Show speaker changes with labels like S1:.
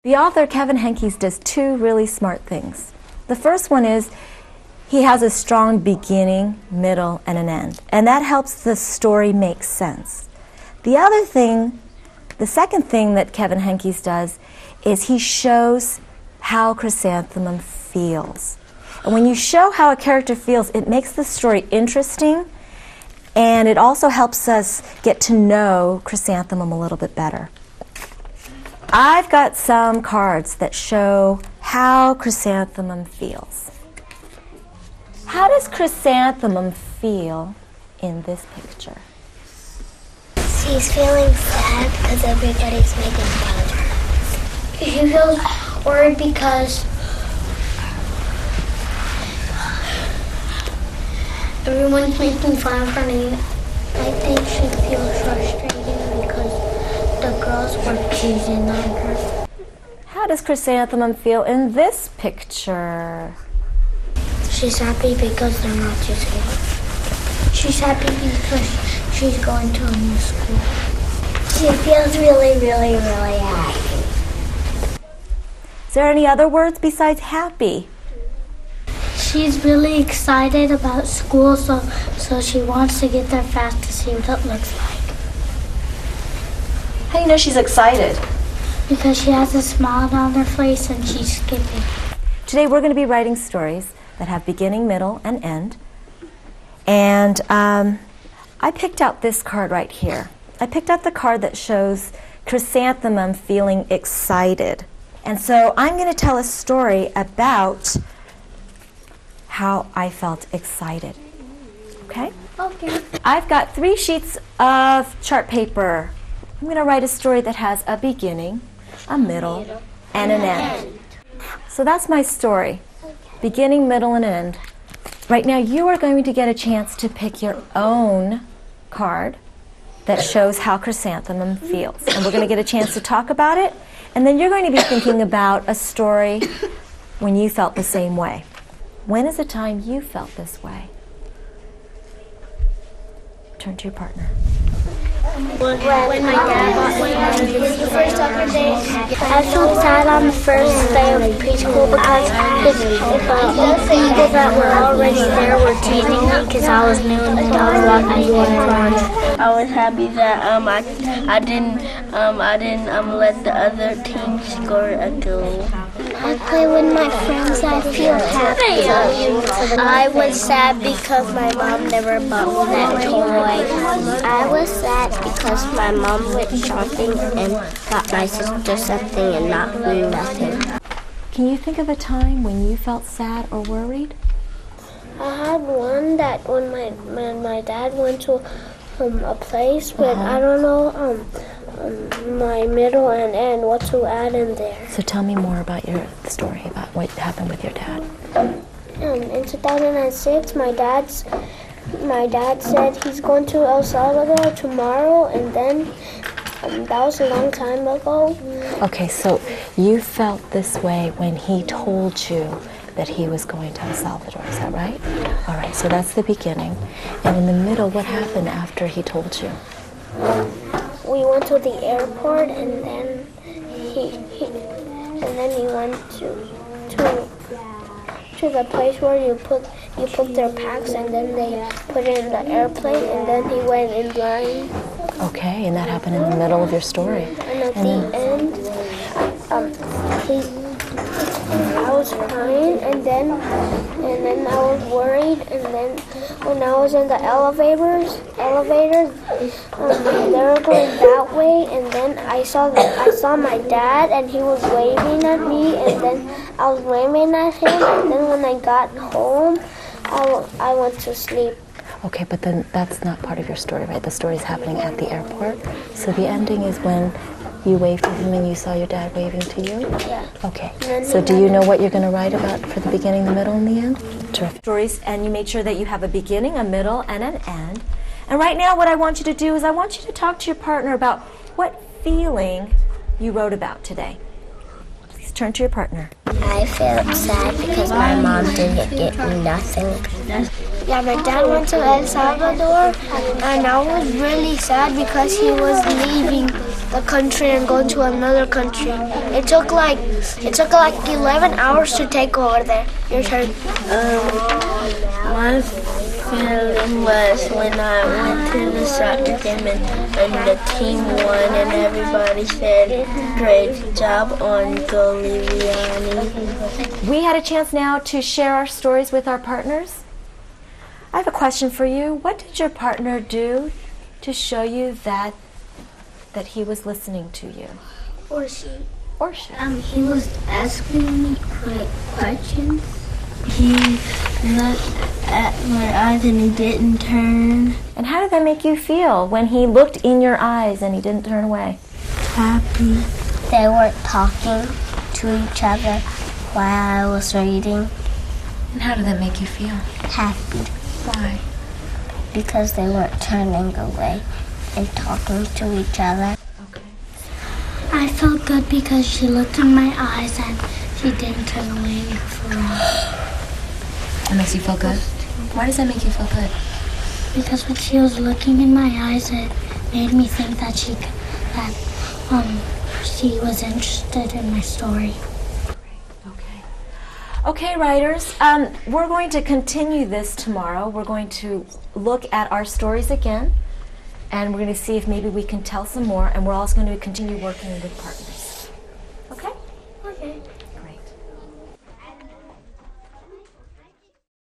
S1: The author, Kevin Henkes, does two really smart things. The first one is he has a strong beginning, middle, and an end. And that helps the story make sense. The second thing that Kevin Henkes does is he shows how Chrysanthemum feels. And when you show how a character feels, it makes the story interesting, and it also helps us get to know Chrysanthemum a little bit better. I've got some cards that show how Chrysanthemum feels. How does Chrysanthemum feel in this picture?
S2: She's feeling sad because everybody's making fun of her. She feels worried because everyone's making fun of her name. I think she feels frustrated because the girls were teasing on her.
S1: How does Chrysanthemum feel in this picture?
S2: She's happy because they're not teasing her. She's happy because she's going to a new school. She feels really, really, really happy.
S1: Is there any other words besides happy?
S2: She's really excited about school, so she wants to get there fast to see what it looks like.
S1: How do you know she's excited?
S2: Because she has a smile on her face and she's skipping.
S1: Today we're going to be writing stories that have beginning, middle, and end. And I picked out this card right here. I picked out the card that shows Chrysanthemum feeling excited. And so I'm going to tell a story about how I felt excited. Okay?
S2: Okay.
S1: I've got 3 sheets of chart paper. I'm going to write a story that has a beginning, a middle, and an end. So that's my story. Beginning, middle, and end. Right now you are going to get a chance to pick your own card that shows how Chrysanthemum feels. And we're going to get a chance to talk about it. And then you're going to be thinking about a story when you felt the same way. When is the time you felt this way? Turn to your partner.
S2: When my dad bought me the first soccer day, I felt sad on the first day of preschool because people that were already there were teasing me because I was new in the dog walk and uniform.
S3: I was happy that I didn't let the other team score a goal.
S2: I play with my friends. I feel happy. I was sad because my mom never bought me that toy. I was sad because my mom went shopping and got my sister something and not me nothing.
S1: Can you think of a time when you felt sad or worried?
S2: I had one that when my dad went to a place, but I don't know my middle and end, what to add in there.
S1: So tell me more about your story, about what happened with your dad.
S2: In 2006, my dad said he's going to El Salvador tomorrow, and then that was a long time ago.
S1: Okay, so you felt this way when he told you that he was going to El Salvador, is that right? All right, so that's the beginning. And in the middle, what happened after he told you?
S2: We went to the airport, and then he went to the place where you put their packs, and then they put it in the airplane, and then he went in line.
S1: Okay, and that happened in the middle of your story.
S2: And at the end, I was crying, and then I was worried, and then when I was in the elevators, they were going that way, and then I saw my dad, and he was waving at me, and then I was waving at him, and then when I got home, I went to sleep.
S1: Okay, but then that's not part of your story, right? The story's happening at the airport. So the ending is when you waved to him and you saw your dad waving to you?
S2: Yeah.
S1: Okay. So do you know what you're going to write about for the beginning, the middle, and the end? Terrific. Stories, and you made sure that you have a beginning, a middle, and an end. And right now what I want you to do is I want you to talk to your partner about what feeling you wrote about today. Please turn to your partner.
S2: I felt sad because my mom didn't get me nothing. Yeah, my dad went to El Salvador, and I was really sad because he was leaving. the country and go to another country. It took like 11 hours to take over there. Your turn.
S3: My feeling was when I went to the soccer game and the team won and everybody said, "Great job on goalie Riani."
S1: We had a chance now to share our stories with our partners. I have a question for you. What did your partner do to show you that he was listening to you?
S2: Or she.
S1: Or she?
S3: He was asking me questions. He looked at my eyes and he didn't turn.
S1: And how did that make you feel when he looked in your eyes and he didn't turn away?
S3: Happy. They weren't talking to each other while I was reading.
S1: And how did that make you feel?
S3: Happy.
S1: Why?
S3: Because they weren't turning away and talking to each other.
S1: Okay.
S2: I felt good because she looked in my eyes and she didn't turn away for us.
S1: That makes you feel good? Why does that make you feel good?
S2: Because when she was looking in my eyes, it made me think that she was interested in my story.
S1: Okay, writers, we're going to continue this tomorrow. We're going to look at our stories again, and we're going to see if maybe we can tell some more, and we're also going to continue working with partners.